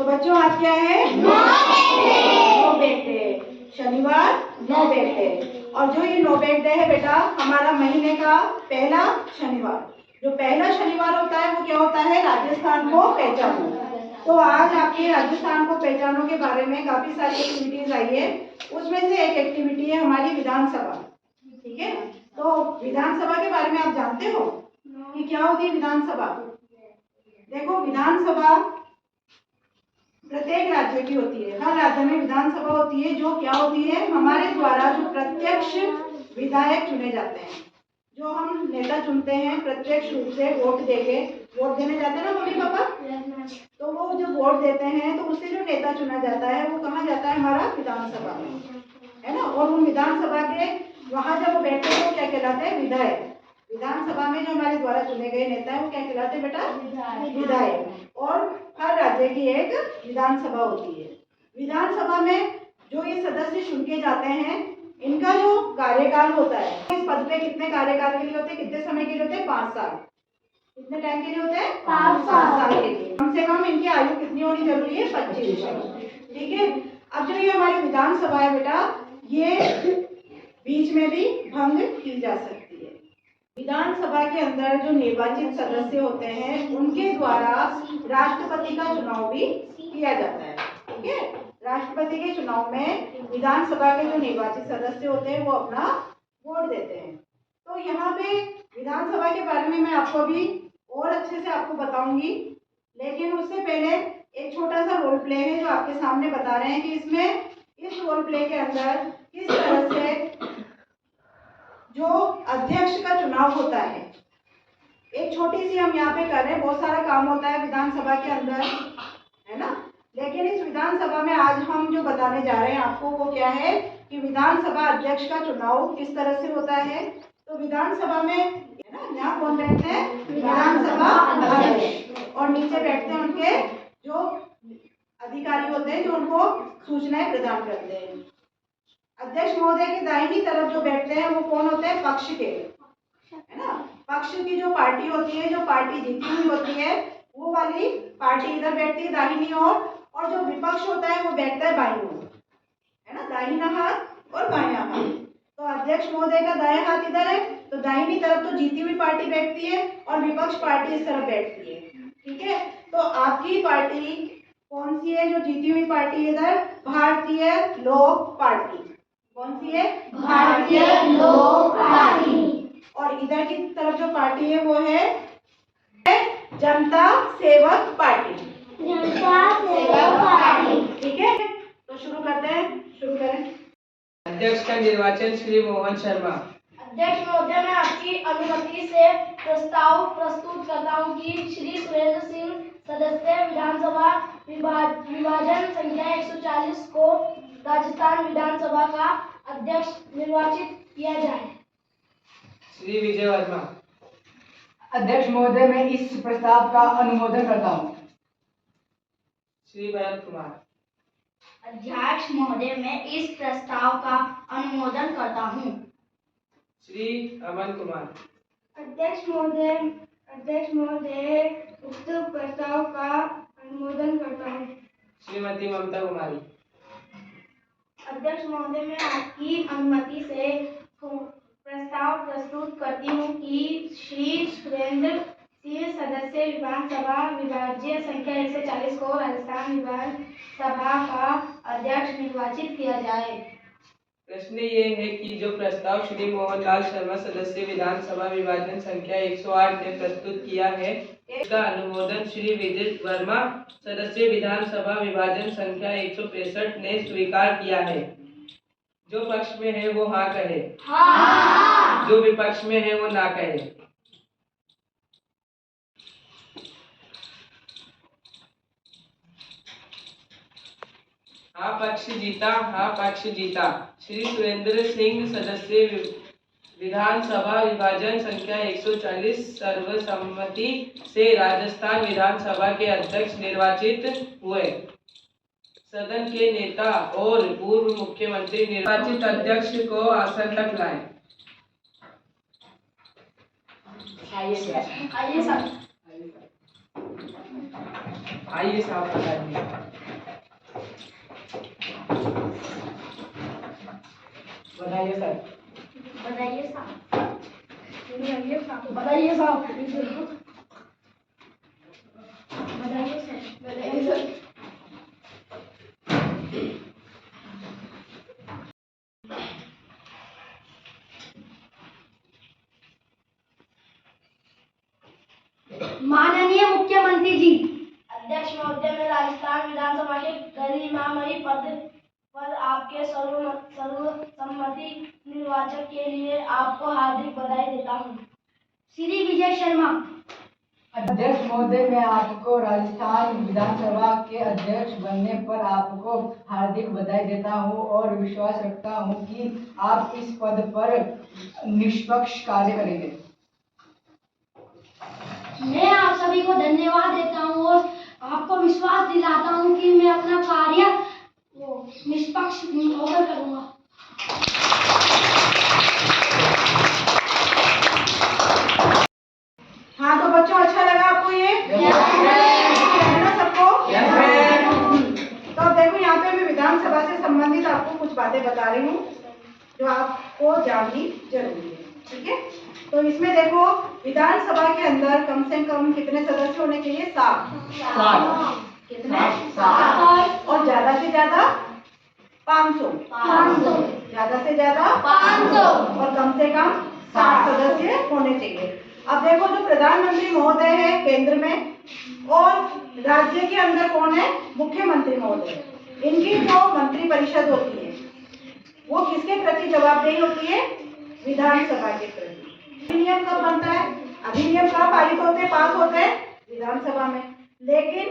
तो बच्चों आज क्या है? 9 बेटे। शनिवार 9 बेटे। और जो ये 9 बेटे है बेटा, हमारा महीने का पहला शनिवार, जो पहला शनिवार होता है वो क्या होता है? राजस्थान को पहचानो। तो आज आपके राजस्थान को पहचानो के बारे में काफी सारी एक्टिविटीज आई है। उसमें से एक एक्टिविटी है हमारी विधानसभा। ठीक है, तो विधानसभा के बारे में आप जानते हो कि क्या होती है विधानसभा? देखो, विधानसभा प्रत्येक राज्य की होती है। हर राज्य में विधानसभा होती है, जो क्या होती है? हमारे द्वारा जो प्रत्यक्ष विधायक चुने जाते हैं, जो हम नेता चुनते हैं प्रत्यक्ष रूप से वोट देके, वोट देने जाते हैं ना मम्मी पापा, तो वो जो वोट देते हैं तो उससे जो नेता चुना जाता है वो कहाँ जाता है? हमारा विधानसभा में, है ना। और उन विधानसभा के वहां जब वो बैठते हैं वो क्या कहलाते हैं? विधायक। विधानसभा में जो हमारे द्वारा चुने गए नेता है वो क्या कहलाते हैं बेटा? विधायक। और हर राज्य की एक विधानसभा होती है। विधानसभा में जो ये सदस्य चुन के जाते हैं, इनका जो कार्यकाल होता है, इस पद पे कितने कार्यकाल के लिए होते हैं? कितने समय के लिए होते हैं? 5 साल। कितने टाइम के लिए होते हैं? 5 साल के लिए। कम से कम इनकी आयु कितनी होनी जरूरी है? 25 वर्ष। ठीक है। अब जो ये हमारी विधानसभा है बेटा, ये बीच में भी भंग की जा सकती है। विधानसभा के अंदर जो निर्वाचित सदस्य होते हैं उनके द्वारा राष्ट्रपति का चुनाव भी किया जाता है। ठीक है, राष्ट्रपति के चुनाव में विधानसभा के जो निर्वाचित सदस्य होते हैं वो अपना वोट देते हैं। तो यहाँ पे विधानसभा के बारे में मैं आपको अभी और अच्छे से आपको बताऊंगी, लेकिन उससे पहले एक छोटा सा रोल प्ले है जो आपके सामने बता रहे हैं कि इसमें, इस रोल प्ले के अंदर किस तरह से जो अध्यक्ष का चुनाव होता है। एक छोटी सी हम यहाँ पे कर रहे हैं, बहुत सारा काम होता है विधानसभा के अंदर, है ना। लेकिन इस विधानसभा में आज हम जो बताने जा रहे हैं आपको वो क्या है कि विधानसभा अध्यक्ष का चुनाव किस तरह से होता है। तो विधानसभा में, है ना, यहाँ कौन बैठते हैं? विधानसभा अध्यक्ष। और नीचे बैठते हैं उनके जो अधिकारी होते हैं जो उनको सूचनाएं प्रदान करते हैं। अध्यक्ष महोदय के दाहिनी तरफ जो बैठते हैं वो कौन होते हैं? पक्ष के, है ना। पक्ष की जो पार्टी होती है, जो पार्टी जीती हुई होती है, वो वाली पार्टी इधर बैठती है दाहिनी ओर, और जो विपक्ष होता है वो बैठता है बाईं ओर, है ना, दाहिना हाथ और बायां हाथ। तो अध्यक्ष महोदय का दायां हाथ इधर है, तो दाहिनी तरफ तो जीती हुई पार्टी बैठती है और विपक्ष पार्टी इस तरफ बैठती है। ठीक है, तो आपकी पार्टी कौन सी है? जो जीती हुई पार्टी इधर भारतीय लोक पार्टी। कौन सी है? भारतीय लोक पार्टी। और इधर की तरफ जो पार्टी है वो है जनता सेवक पार्टी। जनता सेवक पार्टी। ठीक है, तो शुरू करते हैं, शुरू करें। अध्यक्ष का निर्वाचन श्री मोहन शर्मा। अध्यक्ष महोदय, मैं आपकी अनुमति से प्रस्ताव प्रस्तुत करता हूं कि श्री सुरेंद्र सिंह सदस्य विधानसभा विभाजन संख्या 140 को राजस्थान विधानसभा का अध्यक्ष निर्वाचित किया जाए। श्री विजय वर्मा। अध्यक्ष महोदय, मैं इस प्रस्ताव का अनुमोदन करता हूं। श्री भरत कुमार। अध्यक्ष महोदय, मैं इस प्रस्ताव का अनुमोदन करता हूं। श्री अमन कुमार। अध्यक्ष महोदय, उक्त प्रस्ताव का अनुमोदन करता हूं। श्रीमती ममता कुमारी। अध्यक्ष महोदय, मैं आपकी अनुमति से प्रस्ताव प्रस्तुत करती हूँ कि श्री सुरेंद्र सिंह सदस्य विधानसभा विभाज्य संख्या 140 को राजस्थान विधानसभा का अध्यक्ष निर्वाचित किया जाए। प्रश्न ये है कि जो प्रस्ताव श्री मोहनलाल शर्मा सदस्य विधानसभा विभाजन संख्या 108 ने प्रस्तुत किया है, इसका अनुमोदन श्री विजय वर्मा सदस्य विधानसभा विभाजन संख्या 165 ने स्वीकार किया है। जो पक्ष में है वो हाँ कहे, हाँ। जो विपक्ष में है वो ना कहे। हाँ पक्ष जीता, हाँ पक्ष जीता। श्री सुरेंद्र सिंह सदस्य विधानसभा विभाजन संख्या 140 सर्वसम्मति से राजस्थान विधानसभा के अध्यक्ष निर्वाचित हुए। सदन के नेता और पूर्व मुख्यमंत्री निर्वाचित अध्यक्ष को आसन तक लाएं। आइए साहब बताइए। बताइए सर। बताइए साहब। बताइए साहब। बताइए साहब। बताइए सर। माननीय मुख्यमंत्री जी, अध्यक्ष महोदय, मैं राजस्थान विधानसभा के गरिमामयी पद पर आपके सर्वसम्मति निर्वाचन के लिए आपको हार्दिक बधाई देता हूँ। श्री विजय शर्मा। अध्यक्ष महोदय, मैं आपको राजस्थान विधानसभा के अध्यक्ष बनने पर आपको हार्दिक बधाई देता हूं और विश्वास रखता हूं कि आप इस पद पर निष्पक्ष कार्य करेंगे। मैं आप सभी को धन्यवाद देता हूं और आपको विश्वास दिलाता हूं कि मैं अपना कार्य निष्पक्ष होकर करूंगा। हाँ तो बच्चों, अच्छा लगा आपको ये? ना सबको? तो अब देखो, यहाँ पे मैं विधानसभा से संबंधित आपको कुछ बातें बता रही हूँ जो आपको जाननी जरूरी है। ठीक है? तो इसमें देखो, विधानसभा के अंदर कम से कम कितने सदस्य होने चाहिए? 7। कितने? 7। और ज्यादा से ज्यादा 500। ज्यादा से ज्यादा 500 और कम से कम 60 सदस्य होने चाहिए। अब देखो, जो प्रधानमंत्री महोदय है केंद्र में और राज्य के अंदर कौन है? मुख्यमंत्री महोदय। इनकी जो मंत्री परिषद होती है वो किसके प्रति जवाबदेही होती है? विधानसभा के प्रति। अधिनियम कब बनता है? अधिनियम कब पारित होते हैं, पास होते हैं? विधानसभा में। लेकिन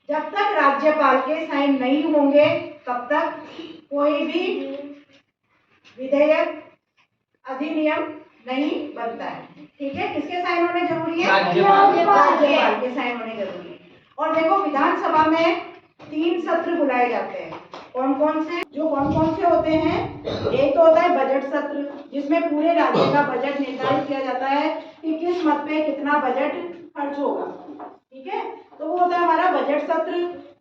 जब तक राज्यपाल के साइन नहीं होंगे तब तक कोई भी विधेयक, अधिनियम नहीं बनता है। ठीक है? किसके साइन होने जरूरी है? राज्यपाल के साइन होने जरूरी है। और देखो, विधानसभा में 3 सत्र बुलाए जाते हैं। कौन कौन से होते हैं? एक तो होता है बजट सत्र, जिसमें पूरे राज्य का बजट निर्धारित किया जाता है कि किस मद पे कितना बजट खर्च होगा। ठीक है? तो वो होता है हमारा बजट सत्र।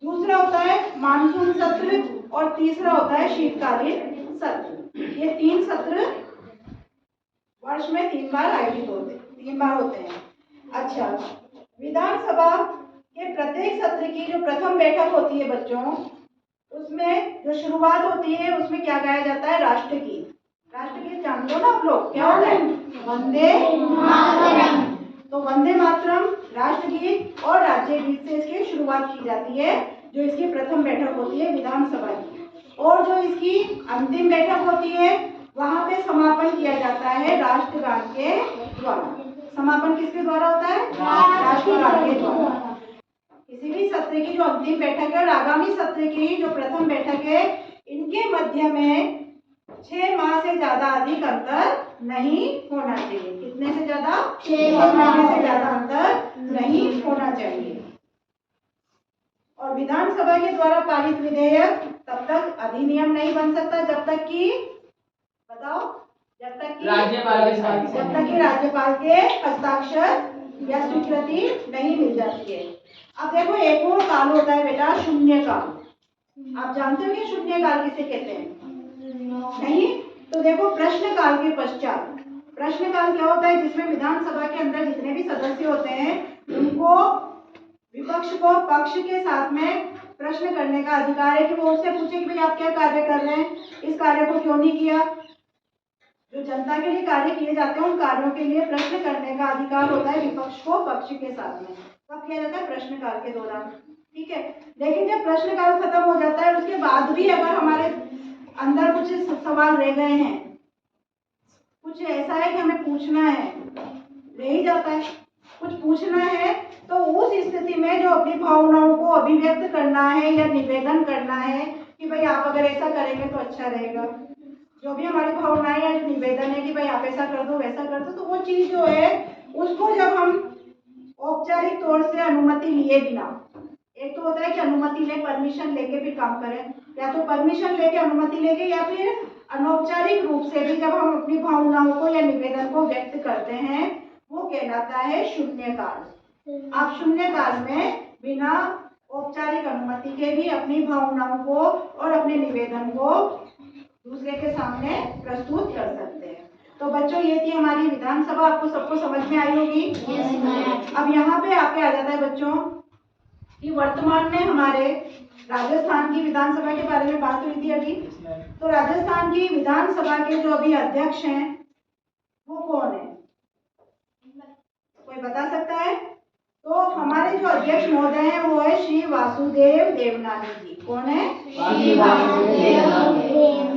दूसरा होता है मानसून सत्र और तीसरा होता है शीतकालीन सत्र। ये 3 सत्र वर्ष में 3 बार आयोजित होते हैं। अच्छा, विधानसभा के प्रत्येक सत्र की जो प्रथम बैठक होती है बच्चों, उसमें जो शुरुआत होती है उसमें क्या गाया जाता है? राष्ट्रगीत। राष्ट्रगीत जानते हो ना आप लोग? क्या होता है? वंदे मातरम। तो वंदे मातरम, राष्ट्रगीत और राज्य गीत से इसकी शुरुआत की जाती है, जो इसकी प्रथम बैठक होती है विधानसभा की। और जो इसकी अंतिम बैठक होती है वहां पे समापन किया जाता है राष्ट्रगान के द्वारा। समापन किसके द्वारा होता है? राष्ट्रगान के द्वारा। किसी भी सत्र की जो अंतिम बैठक है और आगामी सत्र की जो प्रथम बैठक है, इनके मध्य में 6 माह से ज्यादा अधिक अंतर नहीं होना चाहिए। कितने से ज्यादा? 6 माह से ज्यादा अंतर नहीं होना चाहिए। और विधानसभा के द्वारा पारित विधेयक तब तक अधिनियम नहीं बन सकता जब तक कि, बताओ, जब तक कि राज्यपाल के हस्ताक्षर या स्वीकृति नहीं मिल जाती है। अब देखो, एक और काल होता है बेटा, शून्यकाल। आप जानते हो कि शून्यकाल किसे कहते हैं? नहीं? तो देखो, प्रश्नकाल के पश्चात, प्रश्नकाल क्या होता है? जिसमें विधानसभा के अंदर जितने भी सदस्य होते हैं उनको विपक्ष को पक्ष के साथ में प्रश्न करने का अधिकार है कि वो उससे पूछे कि भाई आप क्या कार्य कर रहे हैं, इस कार्य को क्यों नहीं किया। जो जनता के लिए कार्य किए जाते हैं उन कार्यों के लिए प्रश्न करने का अधिकार होता है विपक्ष को पक्ष के साथ में। कब किया जाता है? प्रश्नकाल के दौरान। ठीक है? लेकिन जब प्रश्नकाल खत्म हो जाता है उसके बाद भी अगर हमारे अंदर कुछ सवाल रह गए हैं, कुछ ऐसा है कि हमें पूछना है, रह ही जाता है, कुछ पूछना है, तो उस स्थिति में जो अपनी भावनाओं को अभिव्यक्त करना है या निवेदन करना है कि भाई आप अगर ऐसा करेंगे तो अच्छा रहेगा, जो भी हमारी भावनाएं या जो निवेदन है कि भाई आप ऐसा कर दो वैसा कर दो, तो वो चीज जो है उसको जब हम औपचारिक तौर से अनुमति लिए बिना, एक तो होता है कि अनुमति ले, परमिशन लेके फिर काम करें, या तो परमिशन लेके, अनुमति लेके, या फिर अनौपचारिक रूप से भी जब हम अपनी भावनाओं को या निवेदन को व्यक्त करते हैं, वो कहलाता है शून्यकाल। आप शून्यकाल में बिना औपचारिक अनुमति के भी अपनी भावनाओं को और अपने निवेदन को दूसरे के सामने प्रस्तुत कर सकते हैं। तो बच्चों ये थी हमारी विधानसभा, आपको सबको समझ में आई होगी। अब यहाँ पे आपके आ जाता है बच्चों कि वर्तमान में हमारे राजस्थान की विधानसभा के बारे में बात हुई थी अभी। तो राजस्थान की विधानसभा के जो अभी अध्यक्ष हैं वो कौन है, कोई बता सकता है? तो हमारे जो अध्यक्ष महोदय हैं वो है श्री वासुदेव देवनानी जी। कौन है?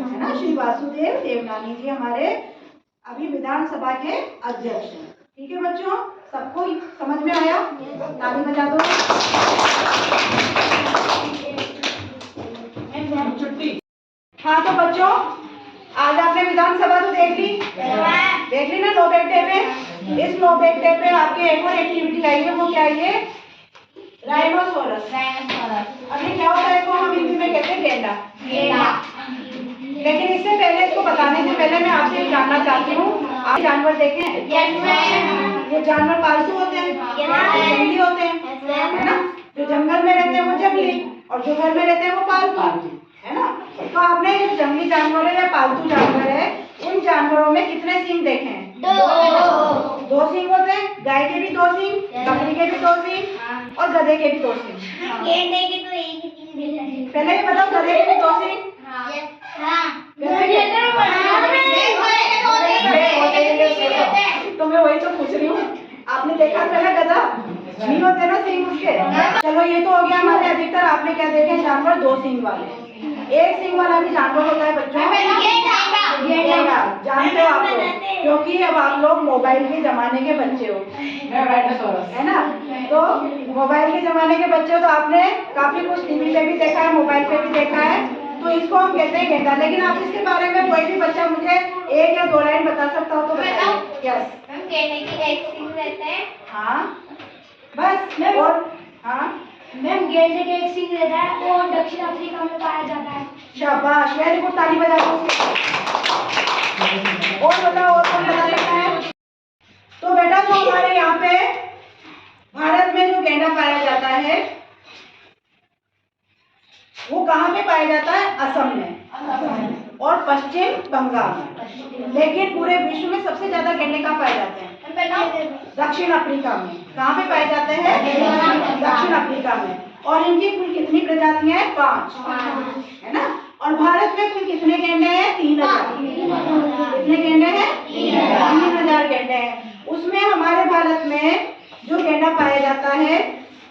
है ना, श्री वासुदेव देवनानी जी हमारे अभी विधानसभा के अध्यक्ष हैं। ठीक है बच्चों, सबको समझ में आया? ताली बजा दो। हाँ तो बच्चों आज आपने विधानसभा तो देख ली ना लो बैक डे पे। इस लो बैक डे पे आपके एक और एक्टिविटी आई है, वो क्या है? राइनोसोरस। अब ये क्या होता है? इसको हम हिंदी में कहते हैं गेंडा। लेकिन इससे पहले, इसको बताने से पहले मैं आपसे जानना चाहती हूँ, आप जानवर देखे हैं? ये जानवर पालतू होते हैं, जंगली होते हैं, है ना? जो जंगल में रहते हैं वो जंगली, और जो घर में रहते हैं वो पालतू, है ना? तो आपने जो जंगली जानवर है या पालतू जानवर है, उन जानवरों में कितने सींग देखे हैं? दो सींग होते हैं। गाय के भी 2 सींग, बकरी के भी 2 सींग और गधे के भी 2 सींग। पहले ये बताओ, गधे के भी 2 सींग? तो मैं वही तो पूछ रही हूँ, आपने देखा था ना गधा? नहीं होते ना सींग उसके। चलो ये तो हो गया हमारे अधिकतर आपने क्या देखे जानवर 2 सींग वाले। 1 सींग वाला भी जानवर होता है बच्चों, गेंडा। जानते हो आप लोग, क्योंकि अब आप लोग मोबाइल के जमाने के बच्चे हो, है ना? तो मोबाइल के जमाने के बच्चे हो तो आपने काफी कुछ टीवी पे भी देखा है, मोबाइल पे भी देखा है, तो इसको हम कहते हैं गेंडा। लेकिन आप इसके बारे में कोई भी बच्चा मुझे 1 या 2 लाइन बता सकता हो तो बताइए। यस गेंडे की 1 सींग रहता है। हाँ बस। और हाँ मैम, गेंडे के 1 सींग रहता है और दक्षिण अफ्रीका में पाया जाता है। शाबाश, वेरी गुड, ताली बजा दो। और बताओ, और कौन बता सकता है? तो बेटा जो हमारे यहाँ पे भारत में जो गेंडा पाया जाता है वो कहाँ पे पाया जाता है? असम में और पश्चिम बंगाल में। लेकिन पूरे विश्व में सबसे ज्यादा गेंडे कहाँ पाए जाते हैं? दक्षिण अफ्रीका में। कहाँ पे पाए जाते हैं? दक्षिण अफ्रीका में। और इनकी कुल कितनी प्रजातियां हैं? 5, है ना? और भारत में कुल कितने गेंडे हैं? 3000। कितने गेंडे हैं? 3000 गेंडे हैं। उसमें हमारे भारत में जो गेंडा पाया जाता है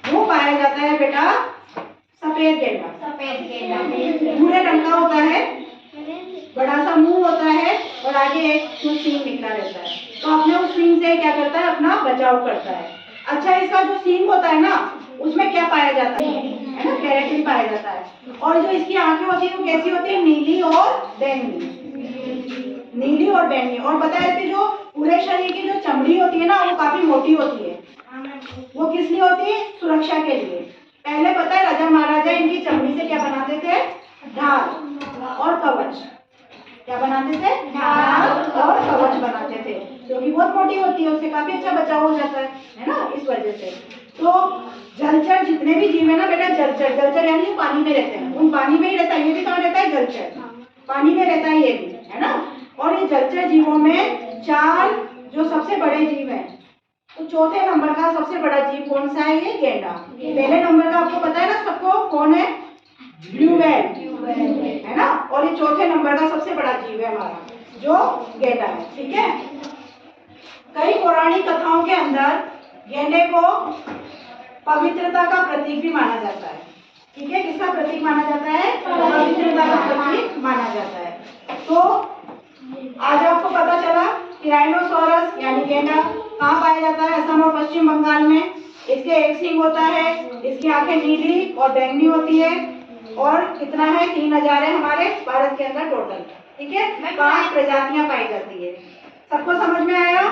वो पाया जाता है बेटा सफेद गेंडा। भूरे रंग का होता है, बड़ा सा मुंह होता है और आगे एक सींग निकला रहता है। तो अपने उस सींग से क्या करता है? अपना बचाव करता है। अच्छा, इसका जो सींग होता है ना उसमें क्या पाया जाता है ना? केराटिन पाया जाता है। और जो इसकी आंखें होती है वो कैसी होती है? नीली और बैंगनी। नीली और बैंगनी। और पता है इसकी जो पूरे शरीर की जो चमड़ी होती है ना वो काफी मोटी होती है। वो किस लिए होती है? सुरक्षा के लिए। पहले पता है राजा महाराजा इनकी चमड़ी से क्या बनाते थे? ढाल और कवच। क्या बनाते थे? ढाल और कवच बनाते थे, क्योंकि बहुत मोटी होती है, उससे काफी अच्छा बचाव हो जाता है ना? इस वजह से। तो जलचर जितने भी जीव है ना बेटा, जलचर यानी पानी में रहते हैं, उन पानी में ही रहता है। ये भी कहाँ रहता है? जलचर पानी में रहता है ये भी, है ना? और ये जलचर जीवों में 4 जो सबसे बड़े जीव हैं, तो चौथे नंबर का सबसे बड़ा जीव कौन सा है? ये गेंडा। पहले नंबर का आपको पता है ना सबको, कौन है? ब्लू व्हेल, है ना? और ये चौथे नंबर का सबसे बड़ा जीव है हमारा, जो गेंडा है। ठीक है। कई पौराणिक कथाओं के अंदर गेंडे को पवित्रता का प्रतीक भी माना जाता है। ठीक है, किसका प्रतीक माना जाता है? पवित्रता का प्रतीक माना जाता है। तो आज आपको पता चला कि राइनोसोरस यानी गेंडा कहाँ पाया जाता है? असम और पश्चिम बंगाल में। इसके 1 सींग होता है, इसकी आंखें नीली और बैंगनी होती है, और कितना है? 3000 है हमारे भारत के अंदर टोटल। ठीक है, 5 प्रजातियां पाई जाती है। सबको समझ में आया?